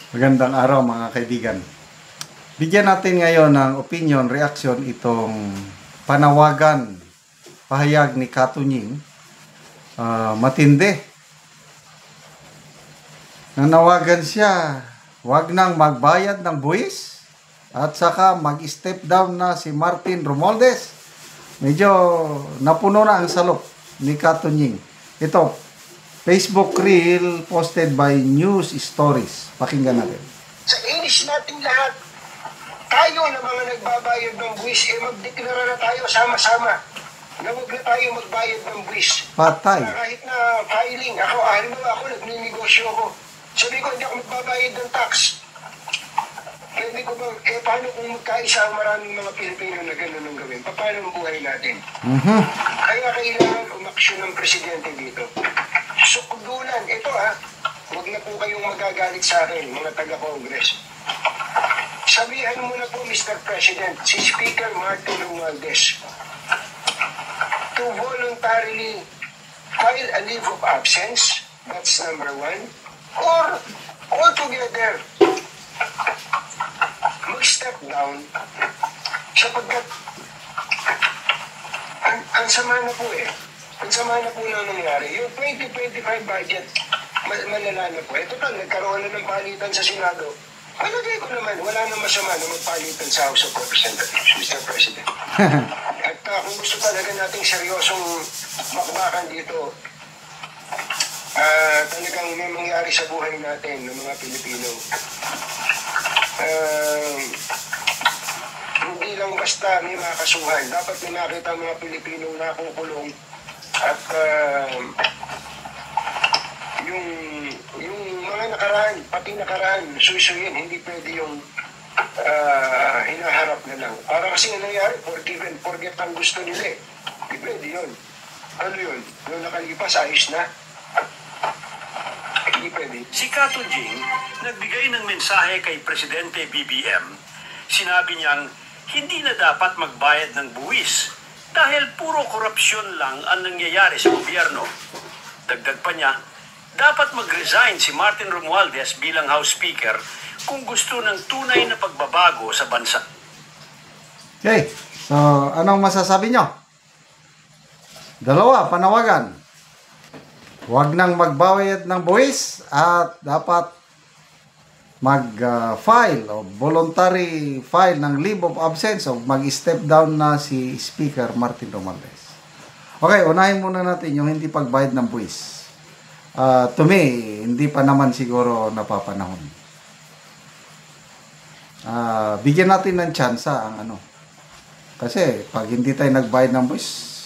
Magandang araw mga kaibigan. Bigyan natin ngayon ng opinion, reaction itong panawagan, pahayag ni Katunying. Matindi. Nanawagan siya, wag nang magbayad ng buwis at saka mag-step down na si Martin Romualdez. Medyo napuno na ang salop ni Katunying. Ito, Facebook reel posted by News Stories. Pakinggan natin. Sa inis natin lahat, tayo na mga nagbabayad ng buwis, magdeklara na tayo sama-sama na huwag na tayo magbayad ng buwis. Patay. Kahit na filing, ako, nagninegosyo ako. Sabi ko, hindi ako magbabayad ng tax. Hindi ko ba, paano kung magkaisa ang maraming mga Pilipino na gano'n ang gawin? Paano ang buhay natin? Kaya kailangan umaksyon ng presidente dito. Sukudulan, ito huwag na po kayong magagalit sa akin, mga taga-Congress. Sabihan mo na po, Mr. President, si Speaker Martin Romualdez to voluntarily file a leave of absence, that's number one, or altogether mag-step down sapagkat ang sama na po ang sama na po na nangyari. Yung 2025 budget, malala na po. Total, nagkaroon na ng palitan sa Senado. Malagay ko naman, wala nang masama na magpalitan sa House of Representatives, Mr. President. At kung gusto talaga nating seryosong bakbakan dito, talagang may mangyari sa buhay natin ng mga Pilipino. Hindi lang basta may makasuhan. Dapat may nakita mga Pilipinong nakukulong at yung mga nakaraan, pati nakaraan, suy-suyin, hindi pwede yung hinaharap na lang. Para kasi nangyari, forgive and forget ang gusto nila Hindi pwede yun. Ano yun? Yung nakalipas, ayos na. Hindi pwede. Si Katunying nagbigay ng mensahe kay Presidente BBM. Sinabi niyang hindi na dapat magbayad ng buwis dahil puro korupsyon lang ang nangyayari sa gobyerno. Dagdag pa niya, dapat mag-resign si Martin Romualdez bilang House Speaker kung gusto ng tunay na pagbabago sa bansa. Okay, so anong masasabi nyo? Dalawa, panawagan. Huwag nang magbayad ng buwis at dapat mag-file o voluntary file ng leave of absence o mag-step down na si Speaker Martin Romualdez. Okay, unahin muna natin yung hindi pagbayad ng buwis. To me, hindi pa naman siguro napapanahon. Bigyan natin ng tsansa ang Kasi pag hindi tayo nagbayad ng buwis,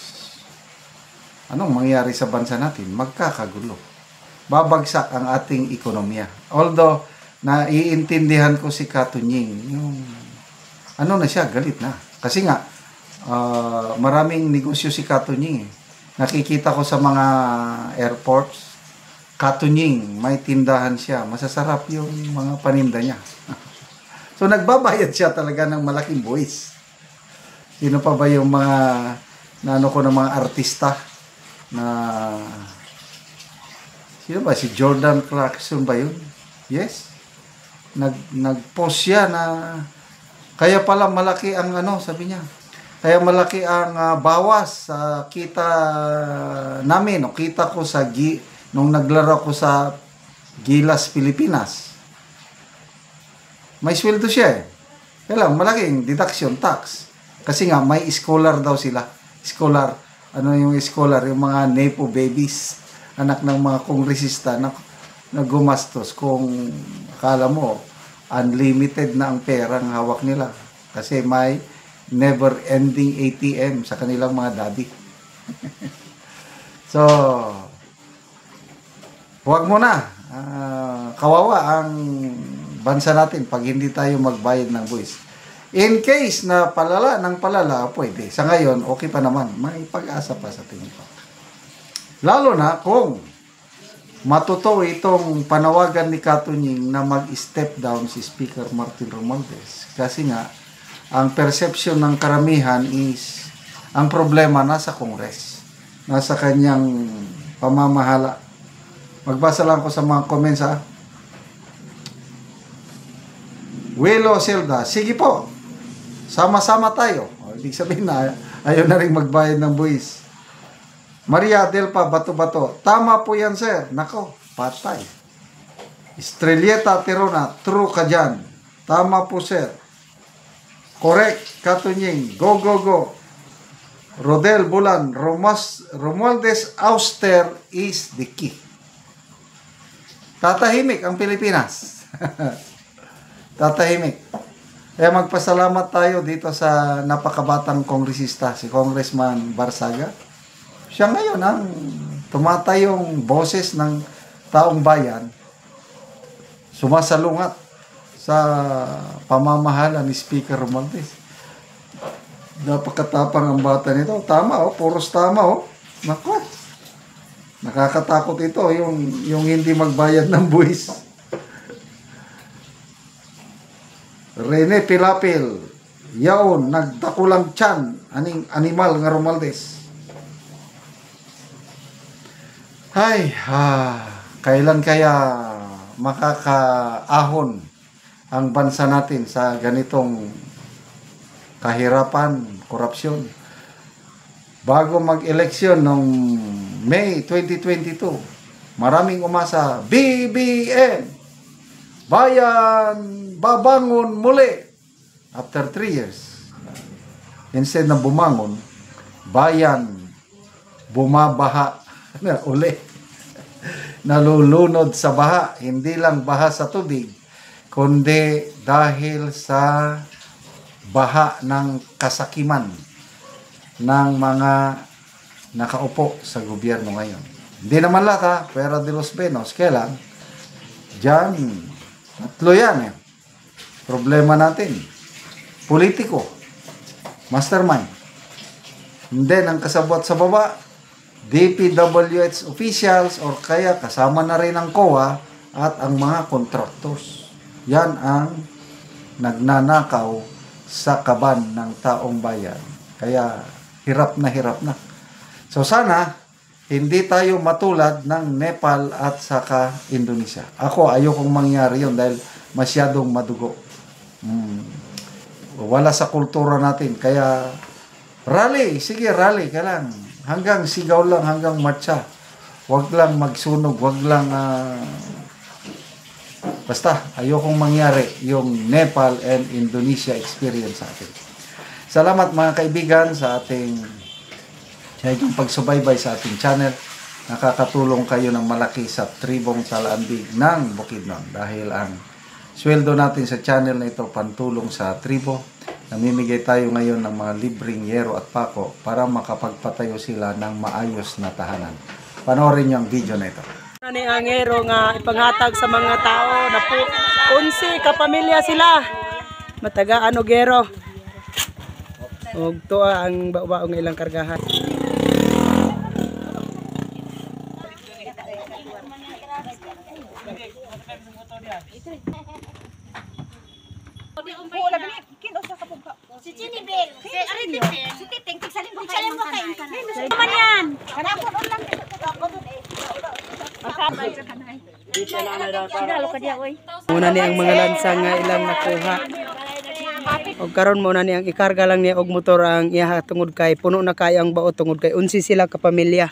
anong mangyayari sa bansa natin? Magkakagulo. Babagsak ang ating ekonomiya. Although, naiintindihan ko si Katunying, yung na siya, galit na. Kasi nga, maraming negosyo si Katunying. Nakikita ko sa mga airports, Katunying, may tindahan siya. Masasarap yung mga paninda niya. So, nagbabayad siya talaga ng malaking buwis. Sino pa ba yung mga ng mga artista na sino ba? Si Jordan Clarkson ba yun? Yes. Nag-post siya na kaya pala malaki ang sabi niya. Kaya malaki ang bawas sa kita namin o kita ko sa nung naglaro ko sa Gilas, Pilipinas. May sweldo siya Kaya lang, malaking deduction tax. Kasi nga, may scholar daw sila. Scholar. Ano yung scholar? Yung mga Nepo babies. Anak ng mga kongresista na gumastos kung akala mo unlimited na ang perang hawak nila. Kasi may never-ending ATM sa kanilang mga daddy. So, huwag mo na. Kawawa ang bansa natin pag hindi tayo magbayad ng buwis. In case na palala ng palala, pwede. Sa ngayon, okay pa naman. May pag-asa pa sa tingin ko. Lalo na kung matuto itong panawagan ni Katunying na mag-step down si Speaker Martin Romualdez. Kasi nga, ang perception ng karamihan is ang problema nasa Congress. Nasa kanyang pamamahala. Magbasa lang ko sa mga comments Willow Silva, sige po. Sama-sama tayo. O, ibig sabihin na ayaw na rin magbayad ng buwis. Maria Delpa Bato-Bato, tama po yan sir. Nako, patay. Estrelleta Tirona, true ka dyan. Tama po sir. Correct, Katunying. Go, go, go. Rodel Bulan, Romualdez Auster is the key. Tatahimik ang Pilipinas. Tatahimik. Kaya magpasalamat tayo dito sa napakabatang kongresista, si Congressman Barsaga. Siya ngayon ang tumatayong boses ng taong bayan, sumasalungat sa pamamahala ni Speaker Romualdez. Napakatapang ang bata nito. Tama puros tama Naku. Nakakatakot ito yung hindi magbayad ng buwis. Rene Pilapil, yaon nagdakulang tiyan aning animal nga Romualdez. Ay, kailan kaya makakaahon ang bansa natin sa ganitong kahirapan, korupsyon? Bago mag-eleksyon noong May 2022, maraming umasa, BBM, bayan, babangon muli. After 3 years, instead na bumangon, bayan, bumabaha na uli. Nalulunod sa baha, hindi lang baha sa tubig, kundi dahil sa baha ng kasakiman ng mga nakaupo sa gobyerno ngayon. Hindi naman lahat pero de los Benos, kailan? Diyan, tatlo yan Problema natin, politiko, mastermind. Hindi ang kasabot sa baba, DPWH officials or kaya kasama na rin ang COA at ang mga contractors. Yan ang nagnanakaw sa kaban ng taong bayan. Kaya hirap na. So sana hindi tayo matulad ng Nepal at saka Indonesia. Ako ayokong mangyari yun dahil masyadong madugo. Wala sa kultura natin. Kaya rally, sige rally ka lang. Hanggang sigaw lang, hanggang matcha. Huwag lang magsunog, huwag lang basta ayokong mangyari yung Nepal and Indonesia experience sa atin. Salamat mga kaibigan sa ating pagsubaybay sa ating channel. Nakakatulong kayo ng malaki sa tribong Talaandig ng Bukidnon dahil ang sweldo natin sa channel na ito pantulong sa tribo. Namimigay tayo ngayon ng mga libreng yero at pako para makapagpatayo sila ng maayos na tahanan. Panoorin niyo ang video na ito. Ni ang yero nga ipanghatag sa mga tao na po 11 kapamilya sila. Matagaan og yero. Og to ang baong ilang kargahan. Si Chinibel, si Aritipin, si Titing, tigsalin mo kain ka na. Naman yan! Kanapon ulang. Muna ni ang mga lansang nga ilang nakuha. Og karon mo na ni ang ikarga lang niya og motor ang iya tungod kay puno na kay ang bao tungod kay 11 sila ka pamilya.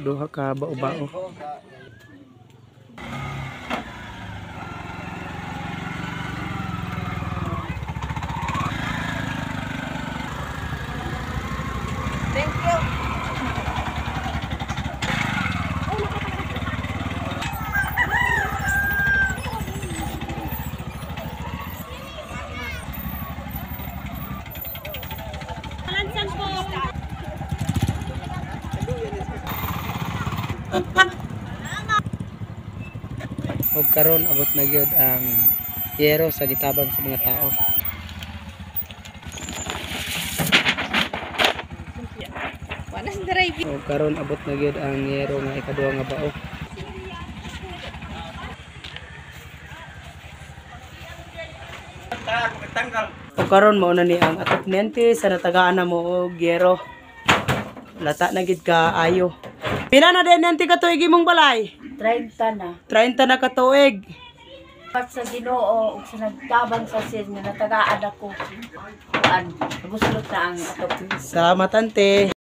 Duha ka bao-bao. Thank you. Lansang po. Og karon abot na gyud ang yero sa gitabang sa mga tao. Wanas drive. Og karon abot na gyud ang yero nga ikaduha nga bao. O karon mao na ni ang atop niente sa natagaan na mo og yero. Lata na gid ka ayo. Pila na din nanti ka tuig imong balay? 30 na. 30 na ka tuig. Pag sa Ginoo ug sa nagtabang sa sin nga natagaan ako. Kuan, gusto na ang atop. Salamat ante.